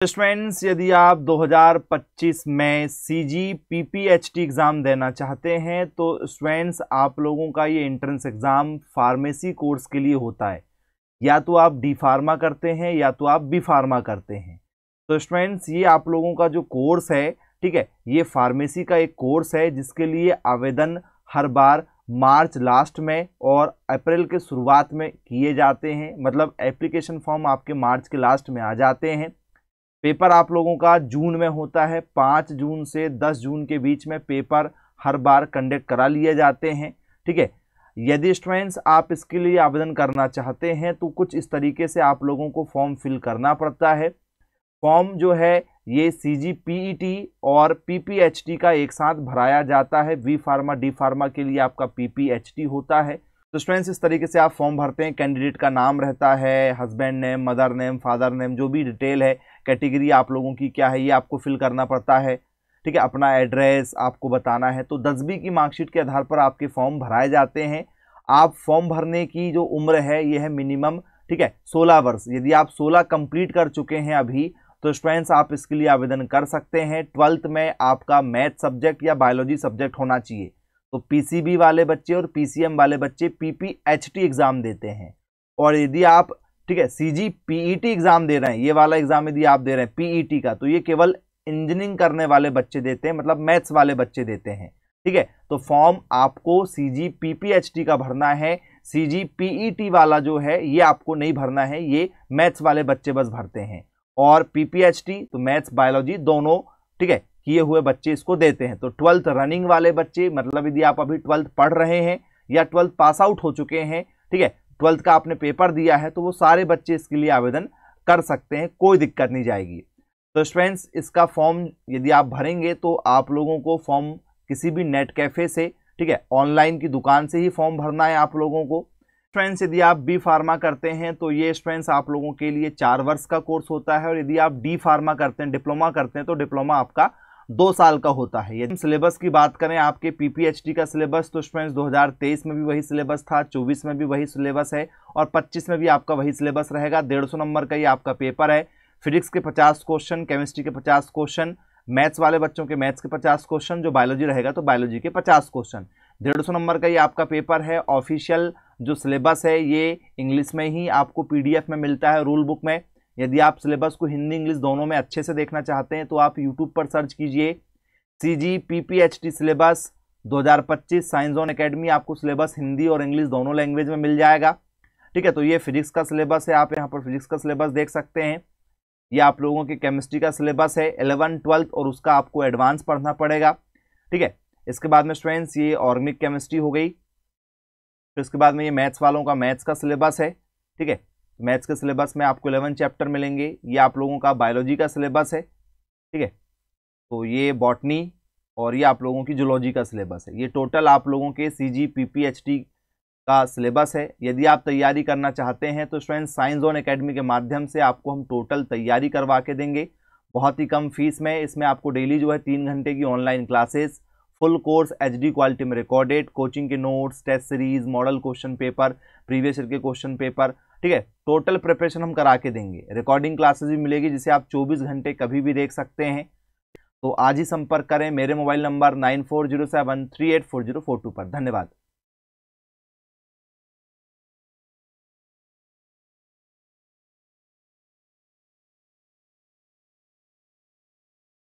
Students, यदि आप 2025 में सीजी पीपीएचटी एग्ज़ाम देना चाहते हैं तो स्टूडेंट्स आप लोगों का ये एंट्रेंस एग्ज़ाम फार्मेसी कोर्स के लिए होता है। या तो आप डी फार्मा करते हैं या तो आप बी फार्मा करते हैं। तो स्टूडेंट्स ये आप लोगों का जो कोर्स है, ठीक है, ये फार्मेसी का एक कोर्स है जिसके लिए आवेदन हर बार मार्च लास्ट में और अप्रैल के शुरुआत में किए जाते हैं। मतलब एप्लीकेशन फॉर्म आपके मार्च के लास्ट में आ जाते हैं। पेपर आप लोगों का जून में होता है। 5 जून से 10 जून के बीच में पेपर हर बार कंडक्ट करा लिए जाते हैं। ठीक है, यदि स्टूडेंट्स आप इसके लिए आवेदन करना चाहते हैं तो कुछ इस तरीके से आप लोगों को फॉर्म फिल करना पड़ता है। फॉर्म जो है ये सीजीपीईटी और पीपीएचटी का एक साथ भराया जाता है। वी फार्मा डी फार्मा के लिए आपका पीपीएचटी होता है। तो स्टूडेंट्स इस तरीके से आप फॉर्म भरते हैं। कैंडिडेट का नाम रहता है, husband name, mother name, father name, जो भी डिटेल है, कैटेगरी आप लोगों की क्या है, ये आपको फिल करना पड़ता है। ठीक है, अपना एड्रेस आपको बताना है। तो 10वीं की मार्कशीट के आधार पर आपके फॉर्म भराए जाते हैं। आप फॉर्म भरने की जो उम्र है ये है मिनिमम, ठीक है, 16 वर्ष। यदि आप 16 कंप्लीट कर चुके हैं अभी तो स्टूडेंट्स आप इसके लिए आवेदन कर सकते हैं। 12th में आपका मैथ सब्जेक्ट या बायोलॉजी सब्जेक्ट होना चाहिए। तो पीसीबी वाले बच्चे और पीसीएम वाले बच्चे पीपीएचटी एग्जाम देते हैं। और यदि आप, ठीक है, सीजीपीईटी एग्जाम दे रहे हैं, ये वाला एग्जाम यदि आप दे रहे हैं पीईटी का, तो ये केवल इंजीनियरिंग करने वाले बच्चे देते हैं, मतलब मैथ्स वाले बच्चे देते हैं। ठीक है, तो फॉर्म आपको सीजीपीपीएचटी का भरना है। सीजीपीईटी वाला जो है ये आपको नहीं भरना है, ये मैथ्स वाले बच्चे बस भरते हैं। और पीपीएचटी तो मैथ्स बायोलॉजी दोनों, ठीक है, किए हुए बच्चे इसको देते हैं। तो 12th रनिंग वाले बच्चे, मतलब यदि आप अभी 12th पढ़ रहे हैं या 12th पास आउट हो चुके हैं, ठीक है, 12th का आपने पेपर दिया है, तो वो सारे बच्चे इसके लिए आवेदन कर सकते हैं, कोई दिक्कत नहीं जाएगी। तो स्टूडेंट्स इसका फॉर्म यदि आप भरेंगे तो आप लोगों को फॉर्म किसी भी नेट कैफे से, ठीक है, ऑनलाइन की दुकान से ही फॉर्म भरना है आप लोगों को। स्टूडेंट्स यदि आप बी फार्मा करते हैं तो ये स्टूडेंट्स आप लोगों के लिए 4 वर्ष का कोर्स होता है। और यदि आप डी फार्मा करते हैं, डिप्लोमा करते हैं, तो डिप्लोमा आपका 2 साल का होता है। यदि सिलेबस की बात करें आपके पीपीएचटी का सिलेबस, तो स्टूडेंट्स 2023 में भी वही सिलेबस था, 24 में भी वही सिलेबस है और 25 में भी आपका वही सिलेबस रहेगा। 150 नंबर का ये आपका पेपर है। फिजिक्स के 50 क्वेश्चन, केमिस्ट्री के 50 क्वेश्चन, मैथ्स वाले बच्चों के मैथ्स के 50 क्वेश्चन, जो बायोलॉजी रहेगा तो बायोलॉजी के 50 क्वेश्चन। 150 नंबर का ये आपका पेपर है। ऑफिशियल जो सिलेबस है ये इंग्लिश में ही आपको पीडीएफ में मिलता है, रूल बुक में। यदि आप सिलेबस को हिंदी इंग्लिश दोनों में अच्छे से देखना चाहते हैं तो आप यूट्यूब पर सर्च कीजिए CG PPHT syllabus 2025 science zone academy. आपको सिलेबस हिंदी और इंग्लिश दोनों लैंग्वेज में मिल जाएगा। ठीक है, तो ये फिजिक्स का सिलेबस है, आप यहाँ पर फिजिक्स का सिलेबस देख सकते हैं। ये आप लोगों के केमिस्ट्री का सिलेबस है 11th 12th, और उसका आपको एडवांस पढ़ना पड़ेगा। ठीक है, इसके बाद में स्टूडेंट्स ये ऑर्गेनिक केमिस्ट्री हो गई। फिर इसके बाद में ये मैथ्स वालों का मैथ्स का सिलेबस है। ठीक है, मैथ्स के सिलेबस में आपको 11 चैप्टर मिलेंगे। ये आप लोगों का बायोलॉजी का सिलेबस है। ठीक है, तो ये बॉटनी और ये आप लोगों की जूलॉजी का सिलेबस है। ये टोटल आप लोगों के सीजी पीपीएचटी का सिलेबस है। यदि आप तैयारी करना चाहते हैं तो स्टूडेंट्स साइंस जोन एकेडमी के माध्यम से आपको हम टोटल तैयारी करवा के देंगे, बहुत ही कम फीस में। इसमें आपको डेली जो है 3 घंटे की online classes, full course HD quality में रिकॉर्डेड, कोचिंग के notes, test series, model question paper, previous year के क्वेश्चन पेपर, ठीक है, टोटल प्रिपरेशन हम करा के देंगे। रिकॉर्डिंग क्लासेस भी मिलेगी जिसे आप 24 घंटे कभी भी देख सकते हैं। तो आज ही संपर्क करें मेरे मोबाइल नंबर 9407384042 पर। धन्यवाद।